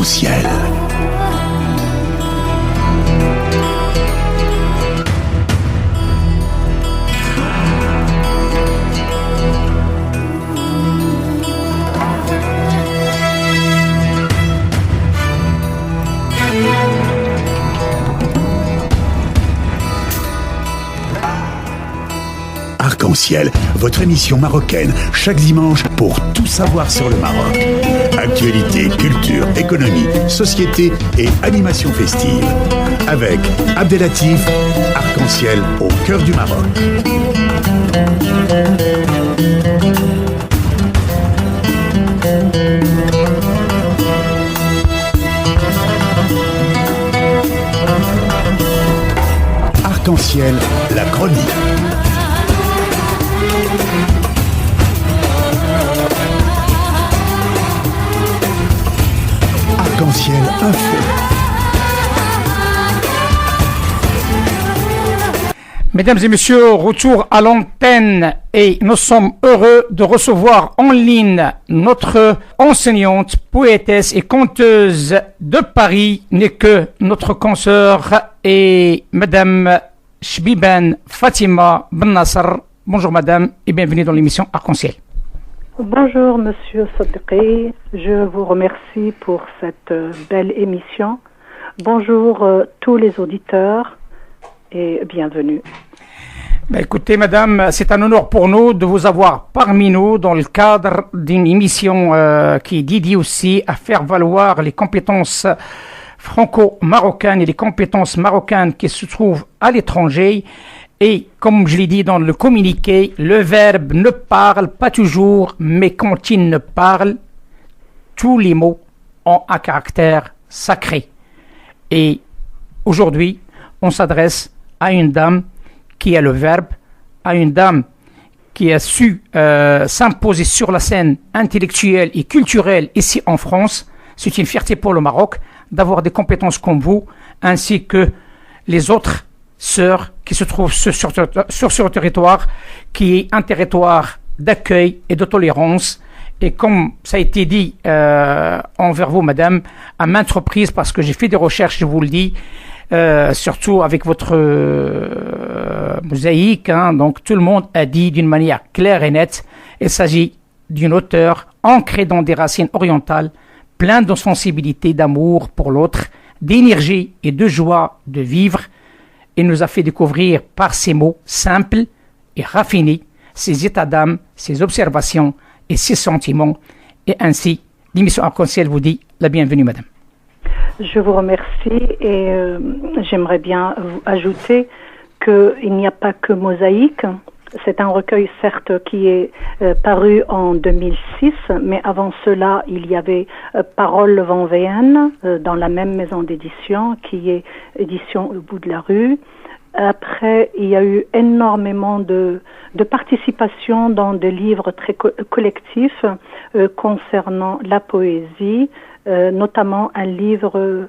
Arc-en-ciel. Arc-en-ciel, votre émission marocaine, chaque dimanche pour tout savoir sur le Maroc. Actualité, culture, économie, société et animation festive. Avec Abdelatif, Arc-en-ciel au cœur du Maroc. Arc-en-ciel, la chronique. Arc-en-ciel info. Mesdames et messieurs, retour à l'antenne et nous sommes heureux de recevoir en ligne notre enseignante, poétesse et conteuse de Paris, n'est que notre consoeur et Madame Chbiban Fatima Ben Nasser. Bonjour Madame et bienvenue dans l'émission Arc-en-ciel. Bonjour Monsieur Sadiqi, je vous remercie pour cette belle émission. Bonjour tous les auditeurs et bienvenue. Écoutez Madame, c'est un honneur pour nous de vous avoir parmi nous dans le cadre d'une émission qui est dédiée aussi à faire valoir les compétences franco-marocaines et les compétences marocaines qui se trouvent à l'étranger. Et comme je l'ai dit dans le communiqué, le verbe ne parle pas toujours, mais quand il ne parle, tous les mots ont un caractère sacré. Et aujourd'hui, on s'adresse à une dame qui a le verbe, à une dame qui a su s'imposer sur la scène intellectuelle et culturelle ici en France. C'est une fierté pour le Maroc d'avoir des compétences comme vous, ainsi que les autres sœurs qui se trouvent sur ce territoire, qui est un territoire d'accueil et de tolérance. Et comme ça a été dit envers vous, madame, à maintes reprises, parce que j'ai fait des recherches, je vous le dis, surtout avec votre mosaïque, donc tout le monde a dit d'une manière claire et nette, il s'agit d'une auteure ancrée dans des racines orientales, pleine de sensibilité, d'amour pour l'autre, d'énergie et de joie de vivre. Il nous a fait découvrir par ses mots simples et raffinés ses états d'âme, ses observations et ses sentiments. Et ainsi, l'émission Arc-en-ciel vous dit la bienvenue, madame. Je vous remercie et j'aimerais bien vous ajouter qu'il n'y a pas que Mosaïque. C'est un recueil, certes, qui est paru en 2006, mais avant cela, il y avait Paroles vendéennes dans la même maison d'édition, qui est édition au bout de la rue. Après, il y a eu énormément de participation dans des livres très collectifs concernant la poésie, notamment un livre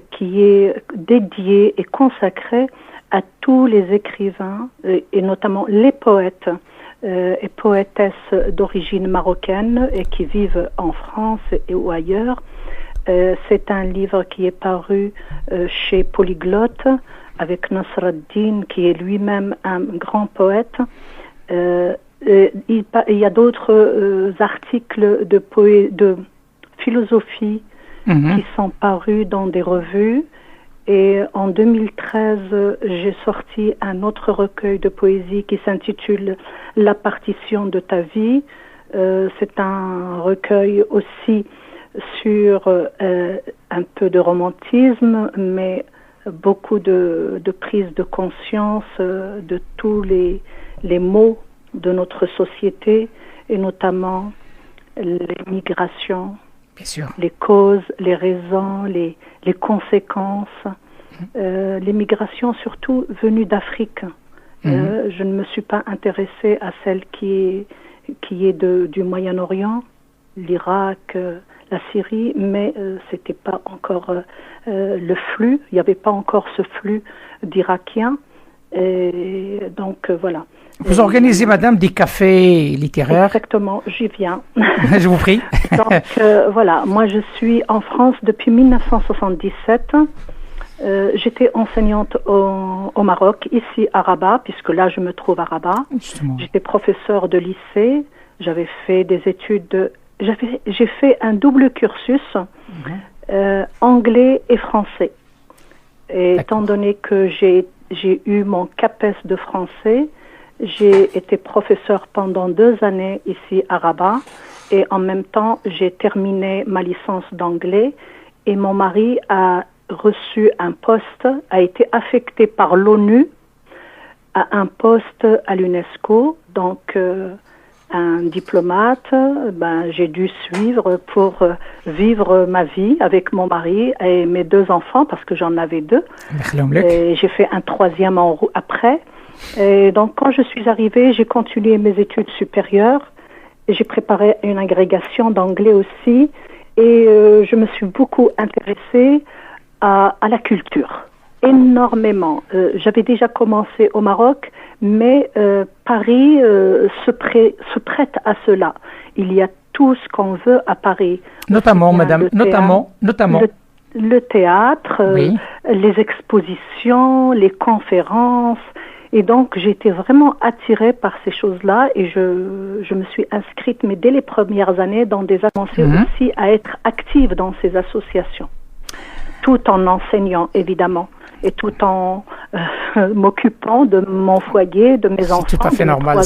qui est dédié et consacré à tous les écrivains et notamment les poètes et poétesses d'origine marocaine et qui vivent en France et ou ailleurs. C'est un livre qui est paru chez Polyglotte avec Nasreddin qui est lui-même un grand poète. Il y a d'autres articles de philosophie qui sont parus dans des revues. Et en 2013, j'ai sorti un autre recueil de poésie qui s'intitule La partition de ta vie. C'est un recueil aussi sur un peu de romantisme, mais beaucoup de prise de conscience de tous les maux de notre société, et notamment les migrations. Bien sûr. Les causes, les raisons, les conséquences, les migrations surtout venues d'Afrique. Je ne me suis pas intéressée à celle qui est du Moyen-Orient, l'Irak, la Syrie, mais c'était pas encore le flux. Il n'y avait pas encore ce flux d'Irakiens. Et donc, voilà. Vous organisez, madame, des cafés littéraires? Exactement, j'y viens. Je vous prie. Donc, voilà, moi, je suis en France depuis 1977. J'étais enseignante au Maroc, ici à Rabat, puisque là, je me trouve à Rabat. Justement. J'étais professeure de lycée. J'avais fait des études... J'ai fait un double cursus, anglais et français. Et étant donné que j'ai eu mon CAPES de français, j'ai été professeure pendant 2 années ici à Rabat. Et en même temps, j'ai terminé ma licence d'anglais. Et mon mari a reçu un poste, a été affecté par l'ONU à un poste à l'UNESCO. Donc, un diplomate, j'ai dû suivre pour vivre ma vie avec mon mari et mes 2 enfants, parce que j'en avais 2. Et j'ai fait un 3e après. Et donc, quand je suis arrivée, j'ai continué mes études supérieures. Et j'ai préparé une agrégation d'anglais aussi. Et je me suis beaucoup intéressée à la culture. Énormément. J'avais déjà commencé au Maroc, mais Paris se prête à cela. Il y a tout ce qu'on veut à Paris. Notamment, madame, notamment. Le théâtre, les expositions, les conférences. Et donc, j'ai été vraiment attirée par ces choses-là et je me suis inscrite, mais dès les premières années, dans des commencé aussi à être active dans ces associations. Tout en enseignant, évidemment, et tout en m'occupant de mon foyer, de mes enfants. C'est tout à fait normal.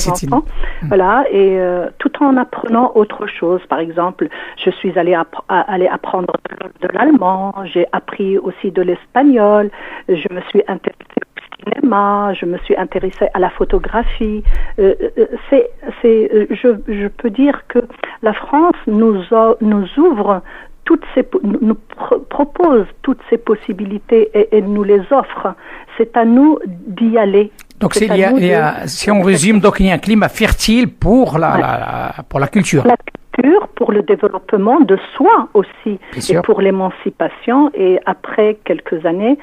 Voilà, et tout en apprenant autre chose. Par exemple, je suis allée apprendre de l'allemand, j'ai appris aussi de l'espagnol, je me suis intéressée au cinéma, je me suis intéressée à la photographie. Je peux dire que la France nous ouvre nous propose toutes ces possibilités et nous les offre. C'est à nous d'y aller. Donc si on résume, donc il y a un climat fertile pour la culture. La culture, pour le développement de soi aussi, et pour l'émancipation. Et après quelques années,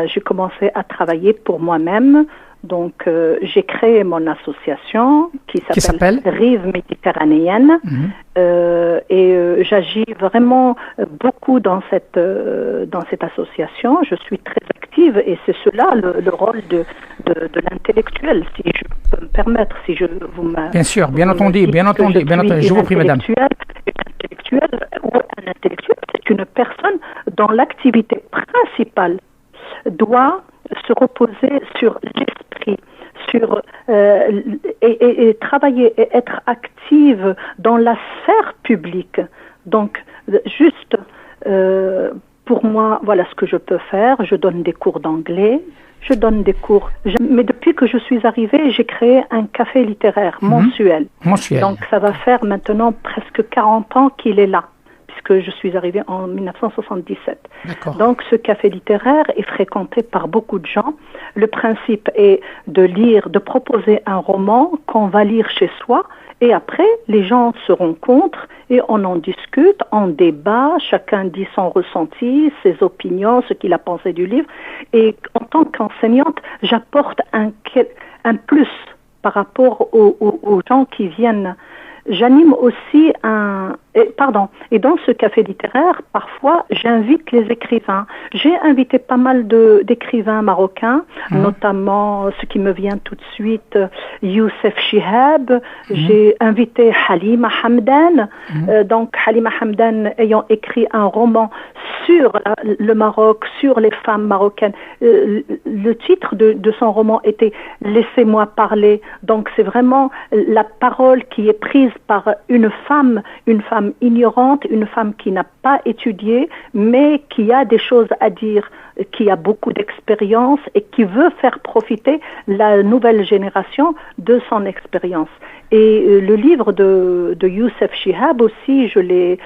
j'ai commencé à travailler pour moi-même. Donc, j'ai créé mon association qui s'appelle Rive Méditerranéenne et j'agis vraiment beaucoup dans cette association. Je suis très active et c'est cela le rôle de l'intellectuel, si je peux me permettre, si je vous Bien sûr, bien entendu, je vous prie, madame. Un intellectuel, c'est une personne dont l'activité principale doit se reposer sur l'esprit, et travailler et être active dans la sphère publique. Donc, juste pour moi, voilà ce que je peux faire. Je donne des cours d'anglais, je donne des cours. Mais depuis que je suis arrivée, j'ai créé un café littéraire mensuel. Donc, ça va faire maintenant presque 40 ans qu'il est là, que je suis arrivée en 1977. D'accord. Donc, ce café littéraire est fréquenté par beaucoup de gens. Le principe est de proposer un roman qu'on va lire chez soi, et après, les gens se rencontrent et on en discute, on débat, chacun dit son ressenti, ses opinions, ce qu'il a pensé du livre. Et en tant qu'enseignante, j'apporte un plus par rapport aux gens qui viennent. J'anime aussi et dans ce café littéraire, parfois, j'invite les écrivains. J'ai invité pas mal d'écrivains marocains, notamment, ce qui me vient tout de suite, Youssef Chihab. J'ai invité Halima Hamdan. Donc, Halima Hamdan ayant écrit un roman sur le Maroc, sur les femmes marocaines. Le titre de son roman était « Laissez-moi parler ». Donc, c'est vraiment la parole qui est prise par une femme ignorante, une femme qui n'a pas étudié, mais qui a des choses à dire, qui a beaucoup d'expérience et qui veut faire profiter la nouvelle génération de son expérience. Et le livre de Youssef Chihab aussi, je l'ai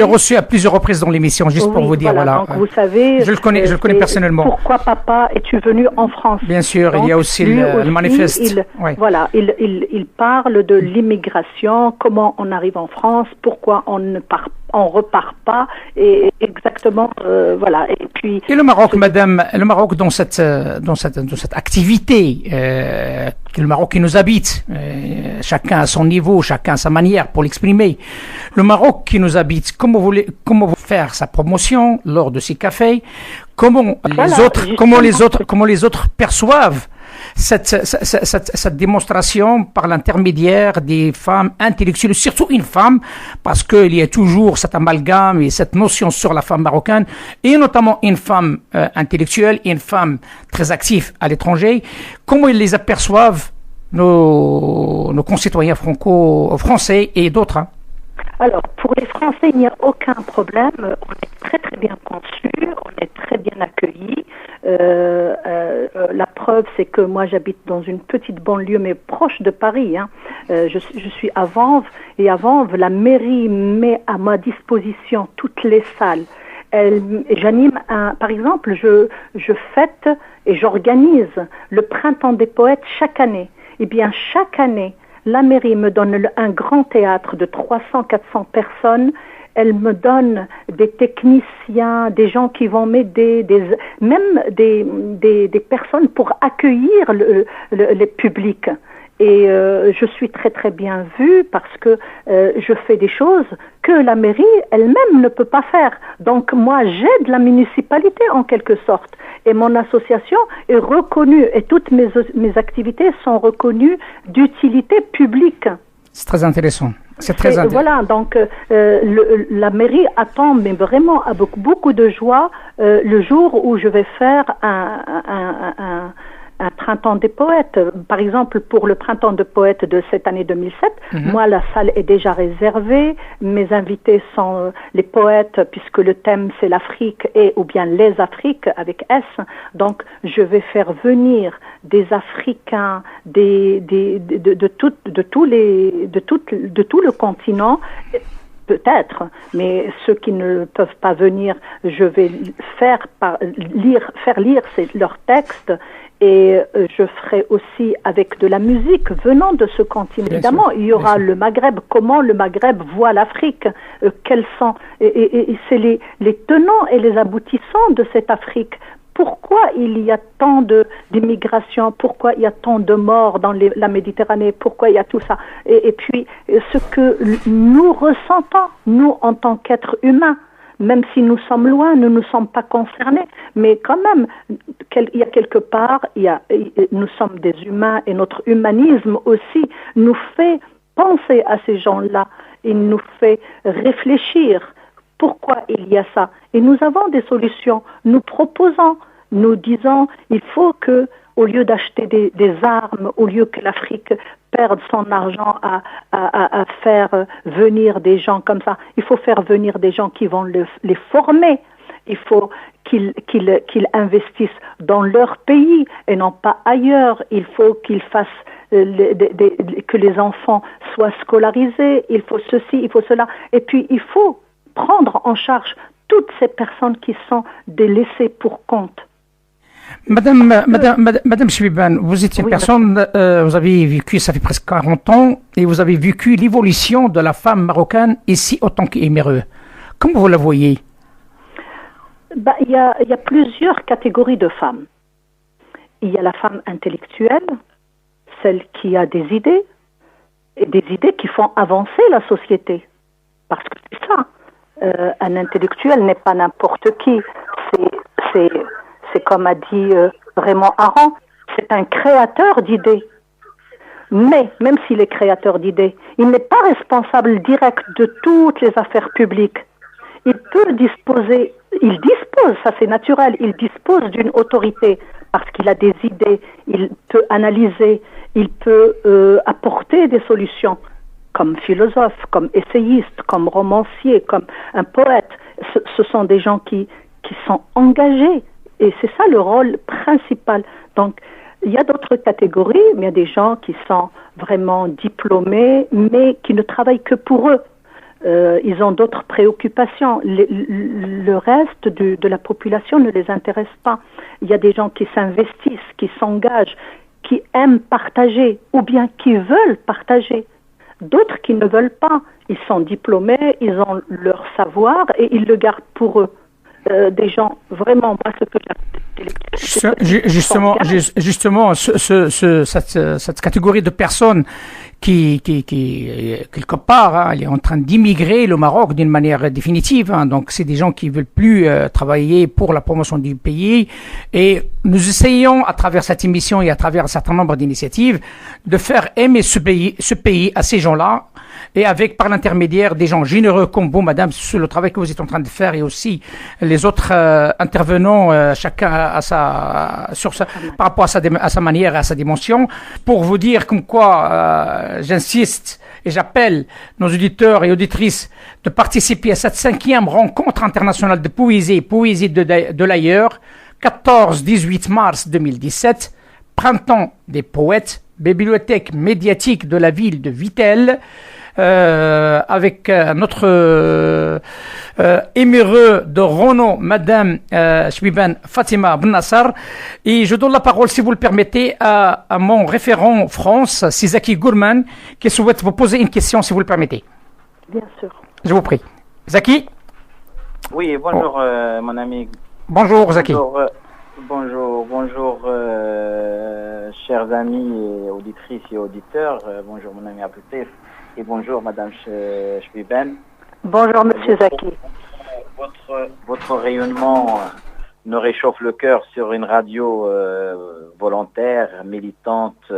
reçu à plusieurs reprises dans l'émission, juste pour vous dire. Voilà. Donc vous savez, je le connais personnellement. Pourquoi papa es-tu venu en France? Bien sûr, donc, il y a aussi le manifeste. Voilà, il parle de l'immigration, comment on arrive en France, pourquoi on ne part on repart pas et exactement voilà. Et puis et le Maroc, madame, le Maroc dans cette activité, le Maroc qui nous habite, chacun à son niveau, chacun à sa manière pour l'exprimer. Le Maroc qui nous habite, comment vous faire sa promotion lors de ces cafés? Comment les autres perçoivent cette démonstration par l'intermédiaire des femmes intellectuelles, surtout une femme, parce qu'il y a toujours cet amalgame et cette notion sur la femme marocaine, et notamment une femme intellectuelle et une femme très active à l'étranger. Comment ils les aperçoivent, nos concitoyens français et d'autres, hein? Alors, pour les Français, il n'y a aucun problème. On est très très bien conçus, on est très bien accueillis. La preuve, c'est que moi, j'habite dans une petite banlieue, mais proche de Paris. Hein. Je suis à Vanves, et à Vanves, la mairie met à ma disposition toutes les salles. J'anime par exemple, je fête et j'organise le Printemps des poètes chaque année. Eh bien, chaque année, la mairie me donne un grand théâtre de 300-400 personnes. Elle me donne des techniciens, des gens qui vont m'aider, même des personnes pour accueillir le public. Et je suis très très bien vue parce que je fais des choses que la mairie elle-même ne peut pas faire. Donc moi j'aide la municipalité en quelque sorte. Et mon association est reconnue et toutes mes activités sont reconnues d'utilité publique. C'est très intéressant. C'est très intéressant. Voilà, donc la mairie attend, mais vraiment avec beaucoup de joie, le jour où je vais faire un printemps des poètes. Par exemple, pour le printemps des poètes de cette année 2007, moi, la salle est déjà réservée. Mes invités sont les poètes, puisque le thème, c'est l'Afrique ou bien les Afriques, avec S. Donc, je vais faire venir des Africains, de tout le continent, peut-être, mais ceux qui ne peuvent pas venir, je vais faire lire leurs textes. Et je ferai aussi avec de la musique venant de ce continent. Évidemment, il y aura le Maghreb. Comment le Maghreb voit l'Afrique, quels sont et c'est les tenants et les aboutissants de cette Afrique. Pourquoi il y a tant d'immigration? Pourquoi il y a tant de morts dans la Méditerranée? Pourquoi il y a tout ça? Et puis, ce que nous ressentons, nous, en tant qu'êtres humains, même si nous sommes loin, nous ne sommes pas concernés, mais quand même, il y a quelque part, nous sommes des humains et notre humanisme aussi nous fait penser à ces gens-là, il nous fait réfléchir pourquoi il y a ça. Et nous avons des solutions, nous proposons, nous disons, il faut que, au lieu d'acheter des armes, au lieu que l'Afrique perde son argent à faire venir des gens comme ça, il faut faire venir des gens qui vont les former. Il faut qu'ils investissent dans leur pays et non pas ailleurs. Il faut qu'ils fassent que les enfants soient scolarisés. Il faut ceci, il faut cela. Et puis il faut prendre en charge toutes ces personnes qui sont des laissés pour compte. Madame Chouiban, vous êtes une personne, vous avez vécu, ça fait presque 40 ans, et vous avez vécu l'évolution de la femme marocaine ici autant qu'émireux. Comment vous la voyez? Il y a plusieurs catégories de femmes. Il y a la femme intellectuelle, celle qui a des idées, et des idées qui font avancer la société. Parce que c'est ça, un intellectuel n'est pas n'importe qui. C'est comme a dit Raymond Aron, c'est un créateur d'idées. Mais, même s'il est créateur d'idées, il n'est pas responsable direct de toutes les affaires publiques. Il dispose, ça c'est naturel, il dispose d'une autorité parce qu'il a des idées, il peut analyser, il peut apporter des solutions comme philosophe, comme essayiste, comme romancier, comme un poète. Ce sont des gens qui sont engagés. Et c'est ça le rôle principal. Donc, il y a d'autres catégories, mais il y a des gens qui sont vraiment diplômés, mais qui ne travaillent que pour eux. Ils ont d'autres préoccupations. Le reste de la population ne les intéresse pas. Il y a des gens qui s'investissent, qui s'engagent, qui aiment partager, ou bien qui veulent partager. d'autres qui ne veulent pas. Ils sont diplômés, ils ont leur savoir et ils le gardent pour eux. Des gens, vraiment, moi, ce que Justement, cette catégorie de personnes qui quelque part, hein, elle est en train d'immigrer le Maroc d'une manière définitive. Hein, donc, c'est des gens qui veulent plus travailler pour la promotion du pays. Et nous essayons, à travers cette émission et à travers un certain nombre d'initiatives, de faire aimer ce pays à ces gens-là. Et avec, par l'intermédiaire des gens généreux comme vous, madame, sur le travail que vous êtes en train de faire et aussi les autres intervenants, chacun par rapport à sa manière et à sa dimension, pour vous dire comme quoi j'insiste et j'appelle nos auditeurs et auditrices de participer à cette 5e rencontre internationale de poésie de l'ailleurs, 14-18 mars 2017, printemps des poètes, bibliothèque médiatique de la ville de Vittel, avec notre émireux de Renault, Madame Chbiban Fatima Bnassar. Et je donne la parole, si vous le permettez, à mon référent France, Zaki Gourman, qui souhaite vous poser une question, si vous le permettez. Bien sûr. Je vous prie. Zaki? Oui, bonjour mon ami. Bonjour Zaki. Bonjour chers amis et auditrices et auditeurs. Bonjour mon ami Aboutif. Et bonjour Madame Chbiban. Bonjour Monsieur Zaki. Votre rayonnement nous réchauffe le cœur sur une radio volontaire, militante,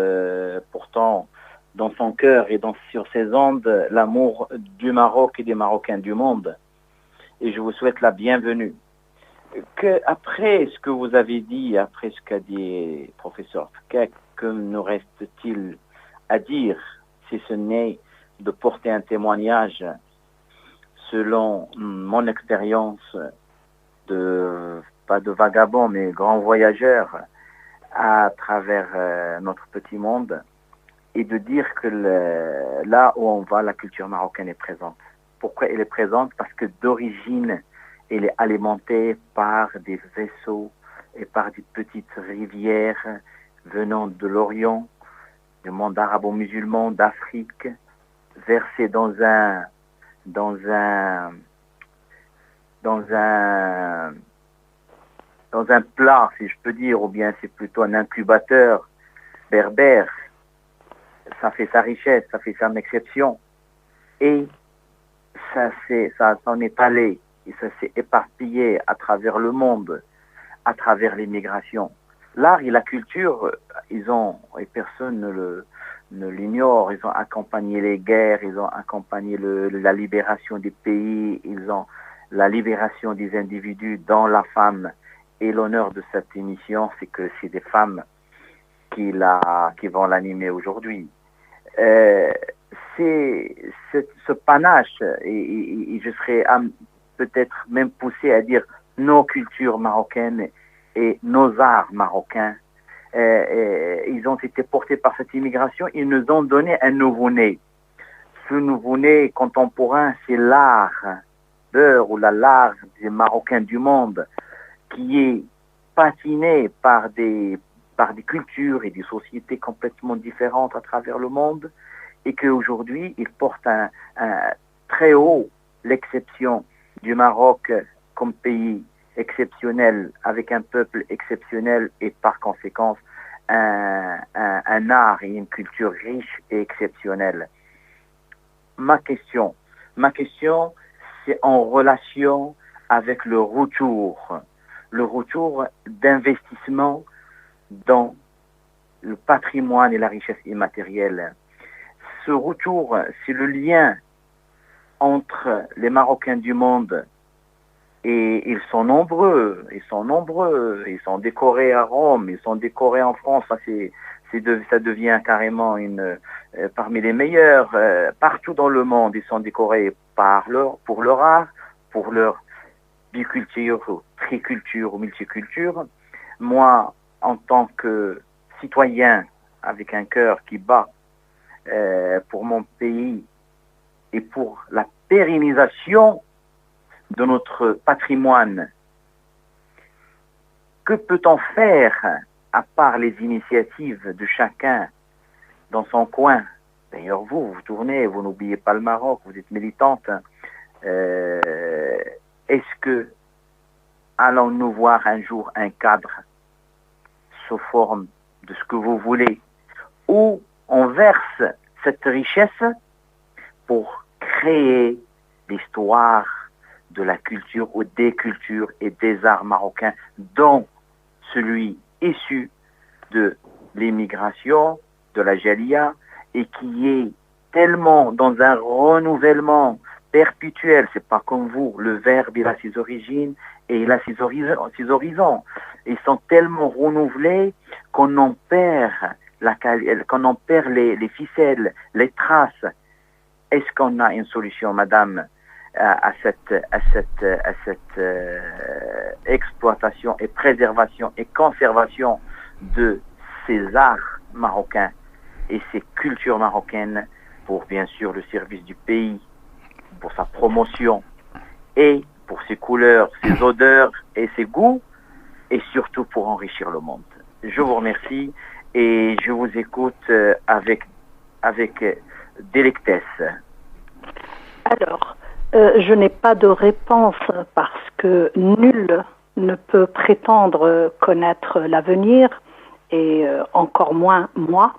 pourtant dans son cœur et sur ses ondes, l'amour du Maroc et des Marocains du monde. Et je vous souhaite la bienvenue. Après ce que vous avez dit, après ce qu'a dit professeur Fkek, que nous reste-t-il à dire si ce n'est de porter un témoignage selon mon expérience pas de vagabond, mais grand voyageur à travers notre petit monde, et de dire que là où on va, la culture marocaine est présente. Pourquoi elle est présente? Parce que d'origine, elle est alimentée par des vaisseaux et par des petites rivières venant de l'Orient, du monde arabo-musulman, d'Afrique, versées dans un plat, si je peux dire, ou bien c'est plutôt un incubateur berbère. Ça fait sa richesse, ça fait son exception. Et ça s'en est allé, et ça s'est éparpillé à travers le monde, à travers l'immigration. L'art et la culture, et personne ne l'ignore, ils ont accompagné les guerres, ils ont accompagné la libération des pays, ils ont la libération des individus, dont la femme. Et l'honneur de cette émission, c'est que c'est des femmes qui vont l'animer aujourd'hui. C'est ce panache, et je serais peut-être même poussé à dire nos cultures marocaines et nos arts marocains. Ils ont été portés par cette immigration, ils nous ont donné un nouveau-né. Ce nouveau-né contemporain, c'est l'art beurre ou l'art des Marocains du monde, qui est patiné par des cultures et des sociétés complètement différentes à travers le monde, et qu'aujourd'hui, il porte un très haut l'exception du Maroc comme pays exceptionnel, avec un peuple exceptionnel et par conséquent un art et une culture riche et exceptionnelle. Ma question, c'est en relation avec le retour d'investissement dans le patrimoine et la richesse immatérielle. Ce retour, c'est le lien entre les Marocains du monde, et ils sont nombreux, ils sont décorés à Rome, ils sont décorés en France, ça devient carrément parmi les meilleurs, partout dans le monde, ils sont décorés pour leur art, pour leur biculture, triculture ou multiculture. Moi, en tant que citoyen avec un cœur qui bat pour mon pays et pour la pérennisation de notre patrimoine, que peut-on faire à part les initiatives de chacun dans son coin D'ailleurs, vous tournez, vous n'oubliez pas le Maroc, vous êtes militante. Est-ce que allons-nous voir un jour un cadre sous forme de ce que vous voulez, où on verse cette richesse pour créer l'histoire de la culture ou des cultures et des arts marocains, dont celui issu de l'immigration, de la Jalia, et qui est tellement dans un renouvellement perpétuel. C'est pas comme vous, le verbe il a ses origines et il a ses horizons. Ils sont tellement renouvelés qu'on en perd les ficelles, les traces. Est-ce qu'on a une solution, madame, à cette exploitation et préservation et conservation de ces arts marocains et ces cultures marocaines pour bien sûr le service du pays, pour sa promotion et pour ses couleurs, ses odeurs et ses goûts, et surtout pour enrichir le monde. Je vous remercie et je vous écoute avec délectesse. Alors, je n'ai pas de réponse parce que nul ne peut prétendre connaître l'avenir et encore moins moi.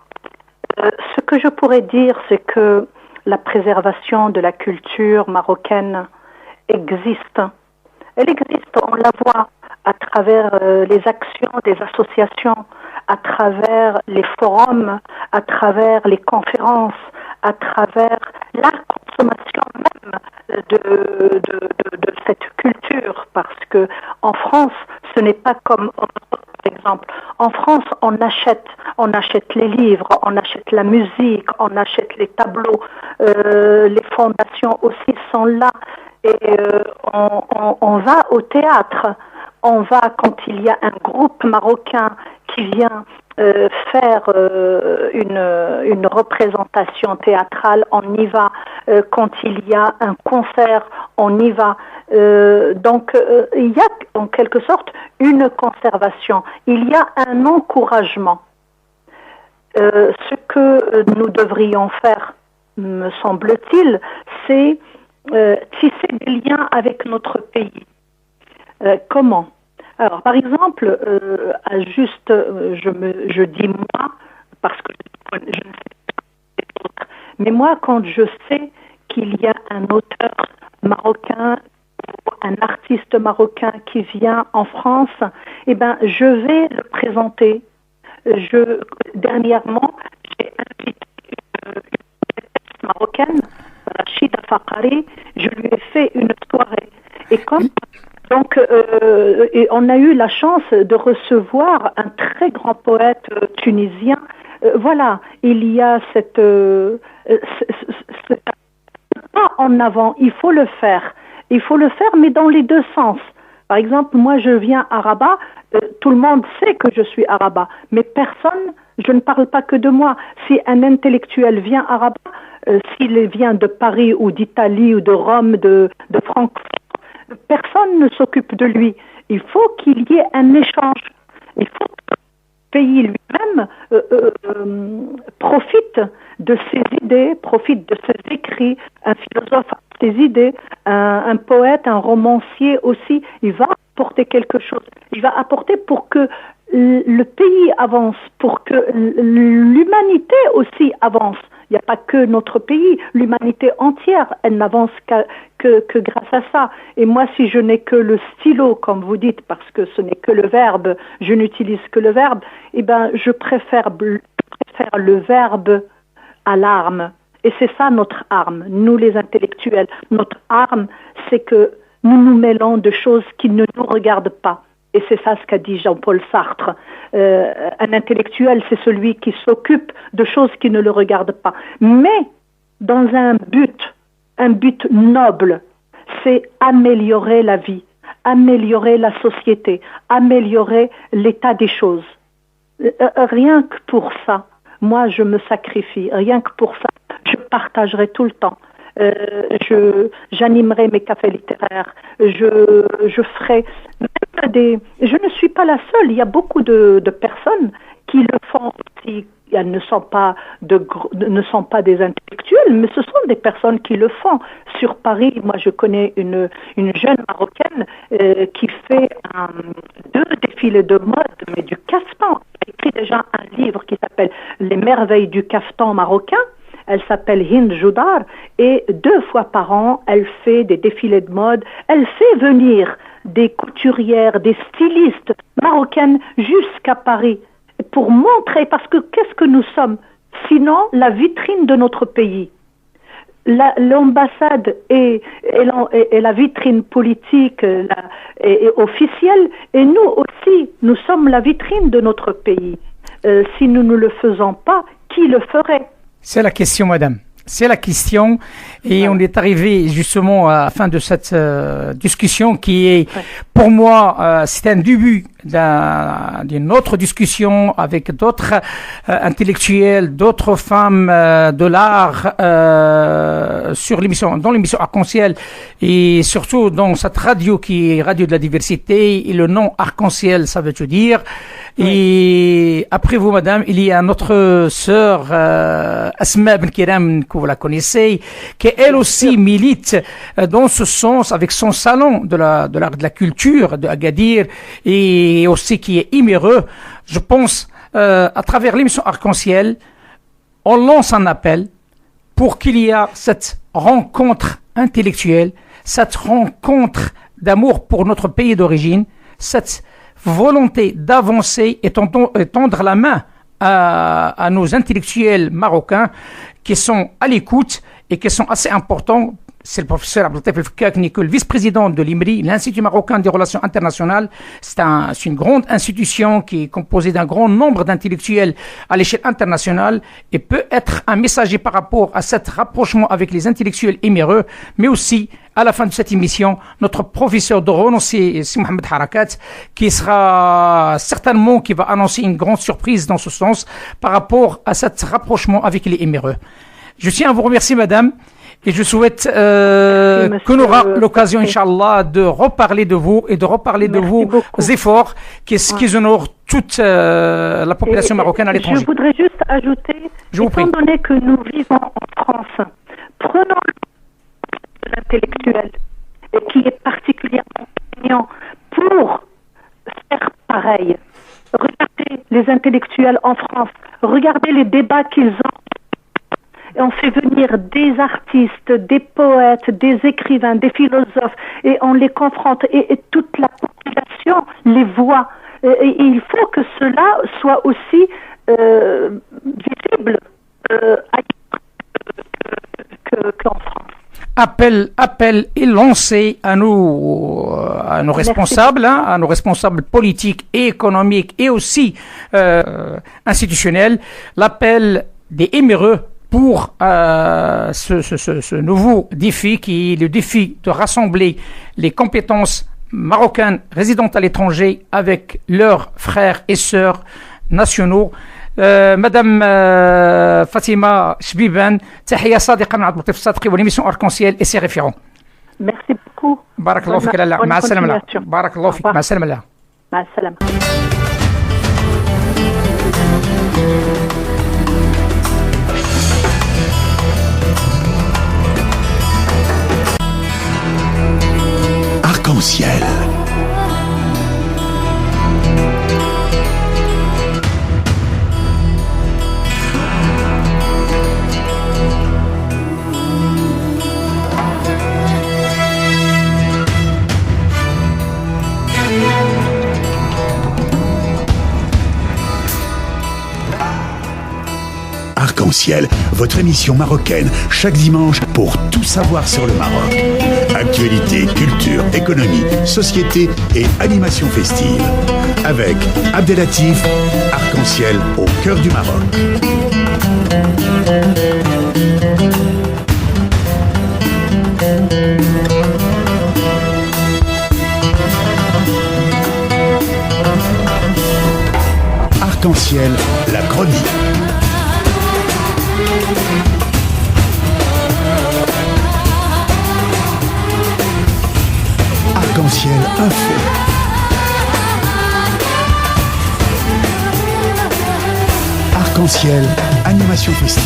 Ce que je pourrais dire, c'est que la préservation de la culture marocaine existe. Elle existe, on la voit à travers les actions des associations, à travers les forums, à travers les conférences, à travers la consommation même de cette culture, parce que en France, ce n'est pas comme en Europe, par exemple. En France, on achète les livres, on achète la musique, on achète les tableaux, les fondations aussi sont là, et on va au théâtre. On va quand il y a un groupe marocain qui vient faire une représentation théâtrale, on y va. Quand il y a un concert, on y va. Donc il y a en quelque sorte une conservation, il y a un encouragement. Ce que nous devrions faire, me semble-t-il, c'est tisser des liens avec notre pays. Comment? Alors, par exemple, je dis moi, parce que je ne sais pas les autres, mais moi, quand je sais qu'il y a un auteur marocain, un artiste marocain qui vient en France, eh ben, je vais le présenter. Dernièrement, j'ai invité une artiste marocaine, Rachida Fakari, je lui ai fait une soirée. Et donc, et on a eu la chance de recevoir un très grand poète tunisien. Voilà, il y a cette pas en avant. Il faut le faire. Il faut le faire, mais dans les deux sens. Par exemple, moi, je viens à Rabat. Tout le monde sait que je suis à Rabat, mais personne. Je ne parle pas que de moi. Si un intellectuel vient à Rabat, s'il vient de Paris ou d'Italie ou de Rome, de Francfort, personne ne s'occupe de lui. Il faut qu'il y ait un échange. Il faut que le pays lui-même profite de ses idées, profite de ses écrits. Un philosophe a ses idées, un poète, un romancier aussi. Il va apporter quelque chose. Il va apporter pour que le pays avance, pour que l'humanité aussi avance. Il n'y a pas que notre pays, l'humanité entière, elle n'avance que grâce à ça. Et moi, si je n'ai que le stylo, comme vous dites, parce que ce n'est que le verbe, je n'utilise que le verbe, eh ben, je préfère le verbe à l'arme. Et c'est ça notre arme, nous les intellectuels. Notre arme, c'est que nous nous mêlons de choses qui ne nous regardent pas. Et c'est ça ce qu'a dit Jean-Paul Sartre. Un intellectuel, c'est celui qui s'occupe de choses qui ne le regardent pas. Mais dans un but noble, c'est améliorer la vie, améliorer la société, améliorer l'état des choses. Rien que pour ça, moi je me sacrifie, rien que pour ça, je partagerai tout le temps. J'animerai mes cafés littéraires, je ferai même je ne suis pas la seule, il y a beaucoup de personnes qui le font aussi elles ne sont pas ne sont pas des intellectuels, mais ce sont des personnes qui le font. Sur Paris, moi je connais une jeune Marocaine qui fait 2 défilés de mode, mais du caftan. Elle a écrit déjà un livre qui s'appelle Les merveilles du caftan marocain. Elle s'appelle Hind Joudar et 2 fois par an, elle fait des défilés de mode. Elle fait venir des couturières, des stylistes marocaines jusqu'à Paris pour montrer, parce que qu'est-ce que nous sommes? Sinon, la vitrine de notre pays. L'ambassade est la vitrine politique est officielle, et nous aussi, nous sommes la vitrine de notre pays. Si nous ne le faisons pas, qui le ferait? C'est la question, madame. C'est la question, et on est arrivé justement à la fin de cette discussion qui est, pour moi, c'est un début d'une autre discussion avec d'autres intellectuels, d'autres femmes de l'art dans l'émission Arc-en-Ciel, et surtout dans cette radio qui est Radio de la Diversité, et le nom Arc-en-Ciel, ça veut tout dire. Et après vous, madame, il y a notre sœur Asma Ben Kiram, que vous la connaissez, qui elle aussi milite dans ce sens avec son salon de l'art de la culture de Agadir, et aussi qui est iméreux. Je pense, à travers l'émission Arc-en-Ciel, on lance un appel pour qu'il y ait cette rencontre intellectuelle, cette rencontre d'amour pour notre pays d'origine, cette volonté d'avancer et tendre la main à nos intellectuels marocains qui sont à l'écoute et qui sont assez importants. C'est le professeur Abdeltaif El-Fkakni, le vice-président de l'IMRI, l'Institut marocain des relations internationales. C'est une grande institution qui est composée d'un grand nombre d'intellectuels à l'échelle internationale et peut être un messager par rapport à cet rapprochement avec les intellectuels émireux, mais aussi, à la fin de cette émission, notre professeur de renom, c'est Mohamed Harakat, qui sera certainement, qui va annoncer une grande surprise dans ce sens par rapport à cet rapprochement avec les émireux. Je tiens à vous remercier, madame. Et je souhaite qu'on aura l'occasion, Inch'Allah, de reparler de vous et de reparler de vos efforts qui honorent toute la population marocaine à l'étranger. Je voudrais juste ajouter, étant donné que nous vivons en France, prenons l'intellectuel qui est particulièrement prégnant pour faire pareil. Regardez les intellectuels en France, regardez les débats qu'ils ont. Et on fait venir des artistes, des poètes, des écrivains, des philosophes, et on les confronte, et toute la population les voit. Et il faut que cela soit aussi visible ailleurs qu'en France. Appel est lancé à nos responsables, à nos responsables politiques et économiques et aussi institutionnels. L'appel des émireux pour ce nouveau défi qui est le défi de rassembler les compétences marocaines résidentes à l'étranger avec leurs frères et sœurs nationaux. Madame Fatima Chbiban, تحية صادقة من عبد اللطيف الصادقي والإميسيون Arc-en-Ciel et ses référents. Merci beaucoup. بارك الله فيك لاله. مع السلامة. بارك الله فيك. مع السلامة لاله. مع السلامة. Arc-en-Ciel. Arc-en-Ciel, votre émission marocaine, chaque dimanche pour tout savoir sur le Maroc. Actualité, culture, économie, société et animation festive. Avec Abdelatif, Arc-en-Ciel au cœur du Maroc. Arc-en-Ciel, la chronique. Arc-en-Ciel info. Arc-en-ciel, animation festive.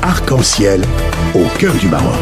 Arc-en-ciel au cœur du Maroc.